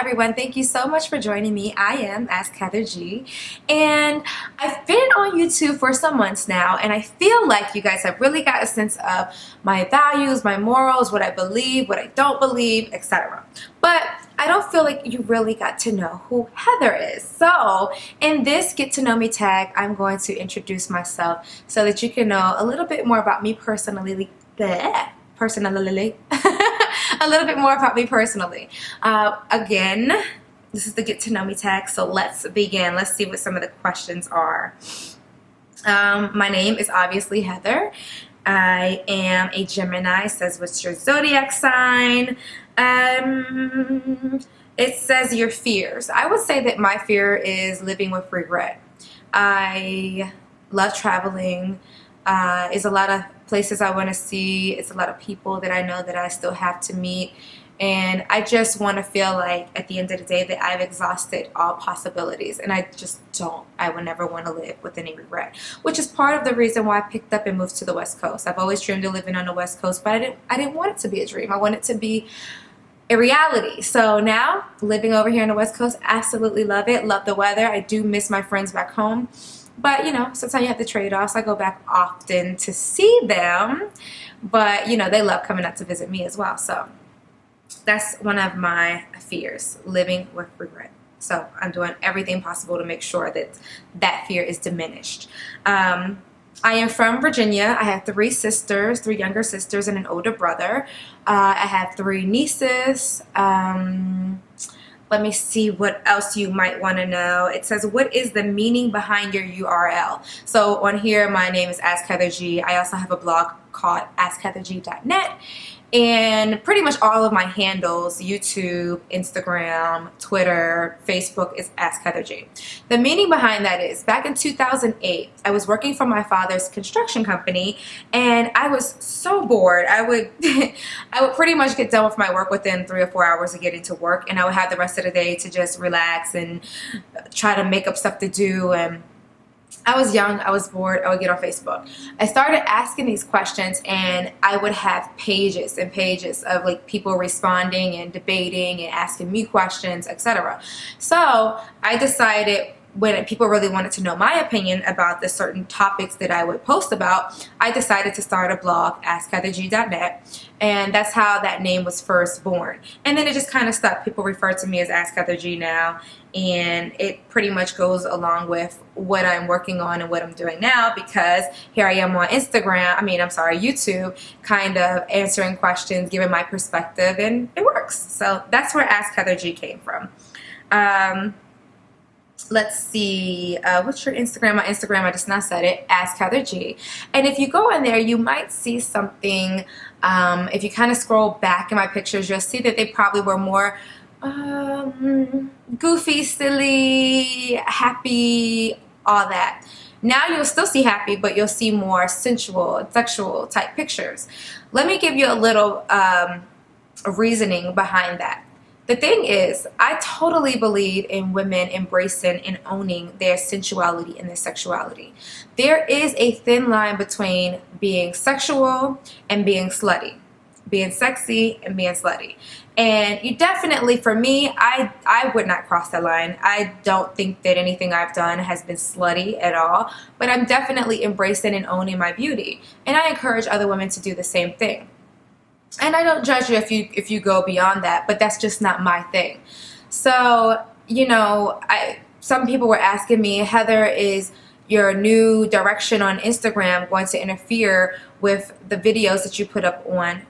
everyone. Thank you so much for joining me. I am AskHeatherG, and I've been on YouTube for some months now, and I feel like you guys have really got a sense of my values, my morals, what I believe, what I don't believe, etc. But I don't feel like you really got to know who Heather is. So in this Get to Know Me tag, I'm going to introduce myself so that you can know a little bit more about me personally. A little bit more about me personally. Again, this is the Get to Know Me tag, so let's begin. Let's see what some of the questions are. My name is obviously Heather. I am a Gemini. It says, what's your zodiac sign? It says your fears. I would say that my fear is living with regret. I love traveling. It's a lot of places I want to see. It's a lot of people that I know that I still have to meet. And I just want to feel like at the end of the day that I've exhausted all possibilities. And I just don't. I would never want to live with any regret, which is part of the reason why I picked up and moved to the West Coast. I've always dreamed of living on the West Coast, but I didn't want it to be a dream. I want it to be a reality. So now living over here on the West Coast, absolutely love it. Love the weather. I do miss my friends back home. But, you know, sometimes you have the trade-offs. I go back often to see them. But, you know, they love coming out to visit me as well. So that's one of my fears, living with regret. So I'm doing everything possible to make sure that that fear is diminished. I am from Virginia. I have three sisters, three younger sisters and an older brother. I have three nieces. Let me see what else you might want to know. It says, what is the meaning behind your URL? So on here, my name is AskHeatherG. I also have a blog called AskHeatherG.net. And pretty much all of my handles, YouTube, Instagram, Twitter, Facebook, is AskHeatherG. The meaning behind that is, back in 2008, I was working for my father's construction company, and I was so bored. I would pretty much get done with my work within 3 or 4 hours of getting to work, and I would have the rest of the day to just relax and try to make up stuff to do. And I was young, I was bored, I would get on Facebook. I started asking these questions, and I would have pages and pages of like people responding and debating and asking me questions, etc. So I decided, when people really wanted to know my opinion about the certain topics that I would post about, I decided to start a blog, AskHeatherG.net, and that's how that name was first born. And then it just kind of stuck. People refer to me as AskHeatherG now, and it pretty much goes along with what I'm working on and what I'm doing now, because here I am on YouTube, kind of answering questions, giving my perspective, and it works. So that's where AskHeatherG came from. Let's see, what's your Instagram? My Instagram, I just now said it, AskHeatherG. And if you go in there, you might see something. If you kind of scroll back in my pictures, you'll see that they probably were more goofy, silly, happy, all that. Now you'll still see happy, but you'll see more sensual and sexual type pictures. Let me give you a little reasoning behind that. The thing is, I totally believe in women embracing and owning their sensuality and their sexuality. There is a thin line between being sexual and being slutty, being sexy and being slutty. And you definitely, for me, I would not cross that line. I don't think that anything I've done has been slutty at all, but I'm definitely embracing and owning my beauty. And I encourage other women to do the same thing. And I don't judge you if you go beyond that, but that's just not my thing. So, you know, some people were asking me, Heather, is your new direction on Instagram going to interfere with the videos that you put up on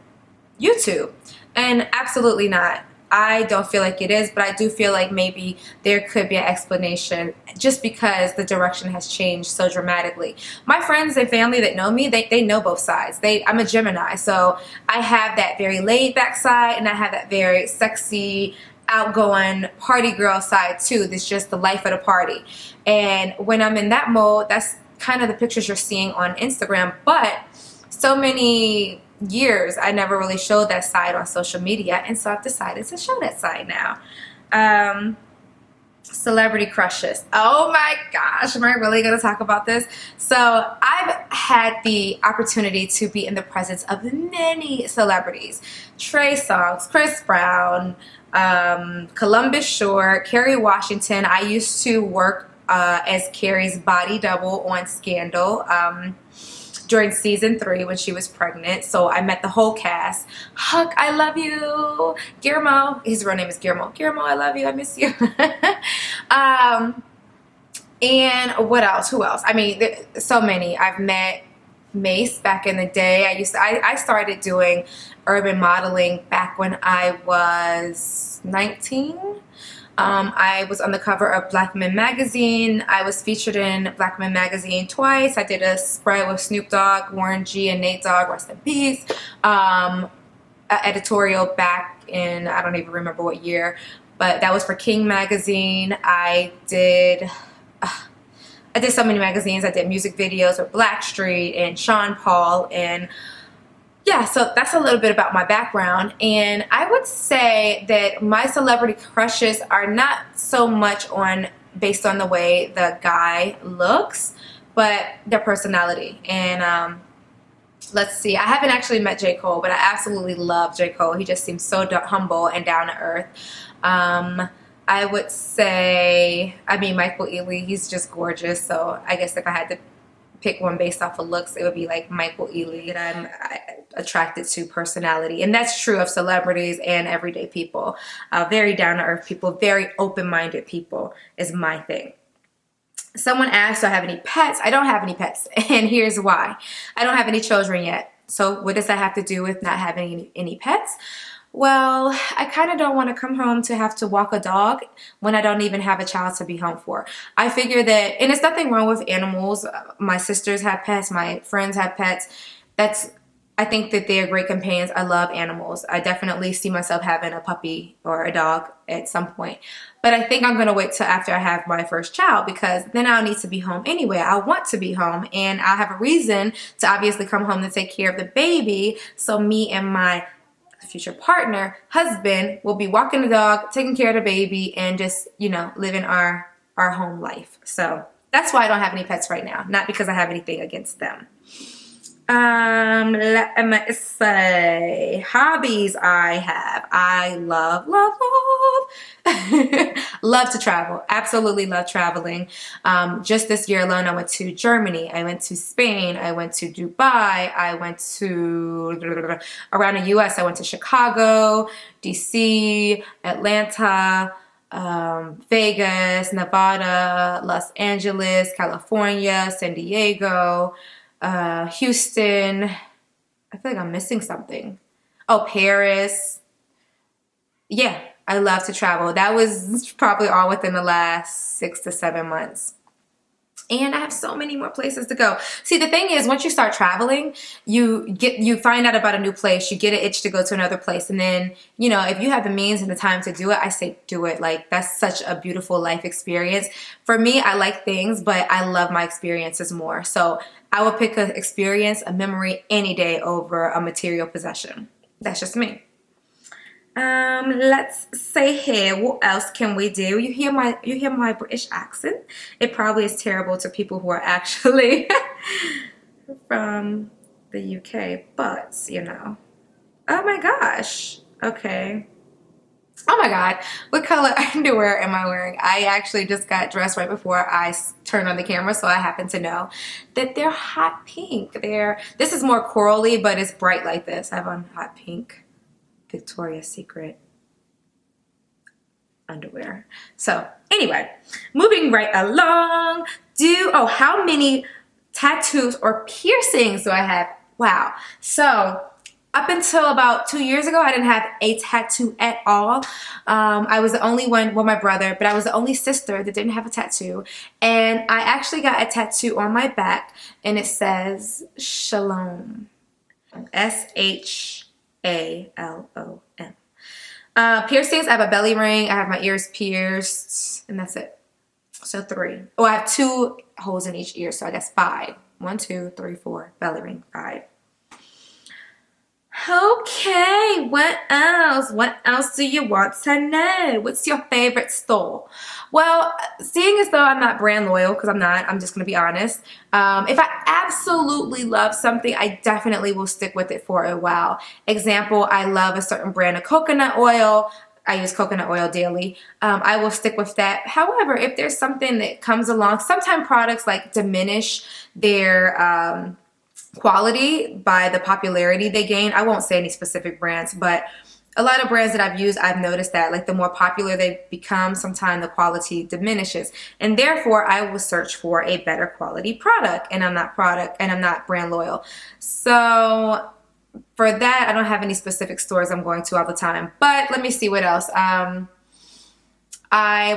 YouTube? And absolutely not. I don't feel like it is, but I do feel like maybe there could be an explanation, just because the direction has changed so dramatically. My friends and family that know me, they know both sides. I'm a Gemini, so I have that very laid back side, and I have that very sexy, outgoing party girl side too. That's just the life of the party. And when I'm in that mode, that's kind of the pictures you're seeing on Instagram. But so many years I never really showed that side on social media, and so I've decided to show that side now. Celebrity crushes. Oh my gosh, am I really going to talk about this? So I've had the opportunity to be in the presence of many celebrities. Trey Songz, Chris Brown, Columbus Short, Kerry Washington. I used to work as Kerry's body double on Scandal during season 3 when she was pregnant. So I met the whole cast. Huck, I love you. Guillermo, his real name is Guillermo. Guillermo, I love you. I miss you. And what else? Who else? I mean, so many. I've met Mace back in the day. I started doing urban modeling back when I was 19. I was on the cover of Black Men magazine. I was featured in Black Men magazine twice. I did a spread with Snoop Dogg, Warren G, and Nate Dogg, rest in peace. An editorial back in, I don't even remember what year, but that was for King magazine. I did so many magazines. I did music videos with Blackstreet and Sean Paul, and yeah, so that's a little bit about my background. And I would say that my celebrity crushes are not so much based on the way the guy looks, but their personality. And let's see, I haven't actually met J. Cole, but I absolutely love J. Cole. He just seems so humble and down to earth. I would say, I mean, Michael Ealy, he's just gorgeous. So I guess if I had to pick one based off of looks, it would be like Michael Ealy. And I'm attracted to personality. And that's true of celebrities and everyday people. Very down-to-earth people, very open-minded people is my thing. Someone asked, do I have any pets? I don't have any pets. And here's why. I don't have any children yet. So what does that have to do with not having any pets? Well, I kind of don't want to come home to have to walk a dog when I don't even have a child to be home for. I figure that, and there's nothing wrong with animals. My sisters have pets. My friends have pets. I think that they are great companions. I love animals. I definitely see myself having a puppy or a dog at some point. But I think I'm going to wait till after I have my first child, because then I'll need to be home anyway. I want to be home, and I'll have a reason to obviously come home to take care of the baby. So me and my future partner, husband, will be walking the dog, taking care of the baby, and just, living our home life. So that's why I don't have any pets right now. Not because I have anything against them. Let me say, hobbies I have. I love love to travel. Absolutely love traveling. Just this year alone, I went to Germany. I went to Spain. I went to Dubai. I went to around the U.S. I went to Chicago, DC, Atlanta, Vegas, Nevada, Los Angeles, California, San Diego, Houston. I feel like I'm missing something. Oh, Paris. Yeah, I love to travel. That was probably all within the last 6 to 7 months. And I have so many more places to go. See, the thing is, once you start traveling, you find out about a new place, you get an itch to go to another place. And then, if you have the means and the time to do it, I say do it. Like, that's such a beautiful life experience. For me, I like things, but I love my experiences more. So I will pick an experience, a memory any day over a material possession. That's just me. Let's say here, what else can we do? You hear my British accent? It probably is terrible to people who are actually from the UK, but oh my gosh. Okay. Oh my God, what color underwear am I wearing? I actually just got dressed right before I turned on the camera, so I happen to know that they're hot pink. This is more corally, but it's bright like this. I have on hot pink Victoria's Secret underwear. So anyway, moving right along. How many tattoos or piercings do I have? Wow. So up until about 2 years ago, I didn't have a tattoo at all. I was the only one, well, my brother, but I was the only sister that didn't have a tattoo. And I actually got a tattoo on my back, and it says Shalom. S-H-A-L-O-M. Piercings, I have a belly ring, I have my ears pierced, and that's it. So 3. Oh, I have 2 holes in each ear, so I guess 5. 1, 2, 3, 4, belly ring, 5. Okay, what else? What else do you want to know? What's your favorite store? Well, seeing as though I'm not brand loyal, because I'm not, I'm just going to be honest. If I absolutely love something, I definitely will stick with it for a while. Example, I love a certain brand of coconut oil. I use coconut oil daily. I will stick with that. However, if there's something that comes along, sometimes products like diminish their quality by the popularity they gain. I won't say any specific brands, but a lot of brands that I've used, I've noticed that like the more popular they become, sometimes the quality diminishes, and therefore I will search for a better quality product, and I'm not brand loyal. So for that, I don't have any specific stores I'm going to all the time, but let me see what else. I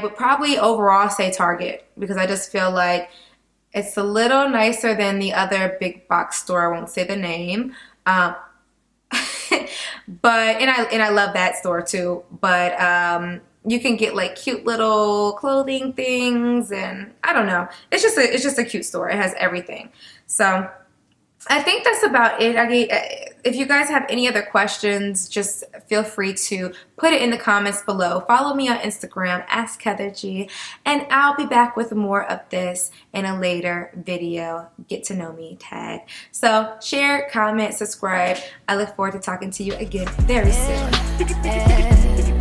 would probably overall say Target, because I just feel like it's a little nicer than the other big box store. I won't say the name. But I love that store too. But you can get like cute little clothing things, and I don't know. It's just a cute store. It has everything. So I think that's about it. If you guys have any other questions, just feel free to put it in the comments below. Follow me on Instagram, AskHeatherG, and I'll be back with more of this in a later video. Get to know me tag. So share, comment, subscribe. I look forward to talking to you again very soon.